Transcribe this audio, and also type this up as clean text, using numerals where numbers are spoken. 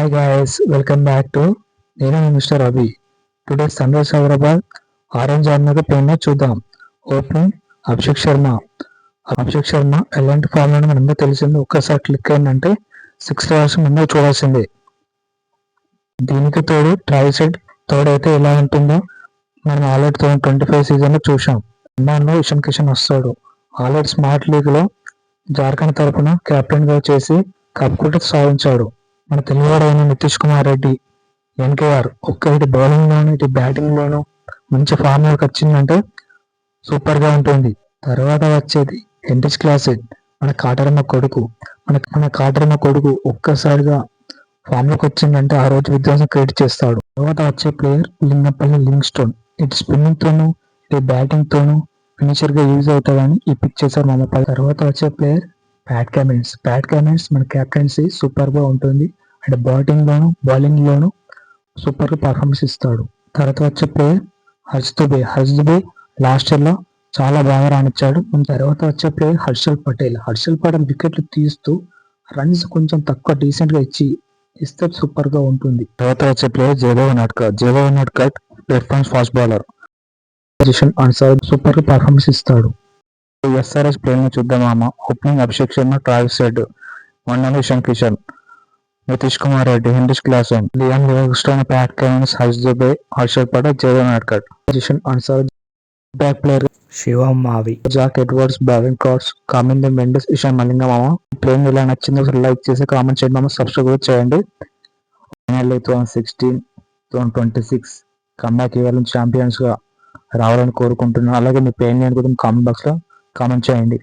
Hi guys, welcome back to నేను మీ Mister Abhi. Today Sunrise Hyderabad orange army మీద plan చూద్దాం. ఓపెనింగ్ అభిషేక్ శర్మ ఎలాంటి ఫామ్ లో మనందరూ తెలిసింది. ఒక్కసారి క్లిక్ అయిందంటే 6 అవర్స్ ముందు చూడాల్సిందే. దీనికి తోడు ట్రైసెడ్ థర్డ్ అయితే ఎలా ఉంటుందో మనం ఆల్రెడీ 25 సీజన్ లో చూసాం. అన్నాను ఇషన్ కిషన్ వస్తాడు. ఆల్రెడీ స్మార్ట్ లీగ్ లో జార్ఖండ్ తరఫున కెప్టెన్ గా చేసి కప్ కూడా సాధించాడు. మన తెలుగువాడైన నితీష్ కుమార్ రెడ్డి ఎన్కేఆర్ ఇటు బౌలింగ్ లోను ఇటు బ్యాటింగ్ లోను మంచి ఫామ్ లోకి వచ్చిందంటే సూపర్ గా ఉంటుంది. తర్వాత వచ్చేది హెన్రిచ్ క్లాసెట్ మన కాటరమ్మ కొడుకు ఒక్కసారిగా ఫామ్ లోకి వచ్చిందంటే ఆ రోజు విధ్వంసం క్రియేట్ చేస్తాడు. తర్వాత వచ్చే ప్లేయర్ లింగపల్లి లింగ్ స్టోన్ ఇటు స్పిన్నింగ్ తోను ఇటు బ్యాటింగ్ తోను ఫినిషర్ గా యూజ్ అవుతాడని ఈ పిక్ చేశారు మమ్మల్ని. తర్వాత వచ్చే ప్లేయర్ ప్యాట్ కమిన్స్ మన కెప్టెన్సీ సూపర్ గా ఉంటుంది. అంటే బౌలింగ్ లోను సూపర్ గా పర్ఫార్మెన్స్ ఇస్తాడు. తర్వాత వచ్చే player Harsh Dubey last year లో చాలా బాగా రాణించాడు. తర్వాత వచ్చే ప్లేయర్ హర్షల్ పటేల్ వికెట్లు తీస్తూ రన్స్ కొంచెం తక్కువ డీసెంట్ గా ఇస్తే సూపర్ గా ఉంటుంది. తర్వాత వచ్చే player Jaydev Unadkat left fast bowler super గా పర్ఫార్మెన్స్ ఇస్తాడు. ఎస్ఆర్ఎస్ ప్లేయర్ ని చూద్దామా. Opening Abhishek Sharma, Travis Head, Ishan Kishan, Nitish Kumar Reddy, Heinrich Klaasen, Liam Livingstone, Pat Cummins, Harsh Dubey, Harshal Patel, Jaydev Unadkat. Position అన్సార్ back player Shivam Mavi, Jack Edwards, బ్యావిన్ కార్డ్స్, కామిందో మెండిస్, ఇషాన్ మలింగ మామ. ప్లేయింగ్ ఎలా నచ్చిందో లైక్ చేసి కామెంట్ చేయండి మామ. సబ్స్క్రైబ్ కూడా చేయండి. ఫైనల్లీ 2016, 2026 కమ్బ్యాక్ ఇవ్వాలని ఛాంపియన్స్ గా రావాలని కోరుకుంటున్నాను. అలాగే మీ ప్లేయింగ్ కూడా కామెంట్ బాక్స్ లో కామెంట్ చేయండి.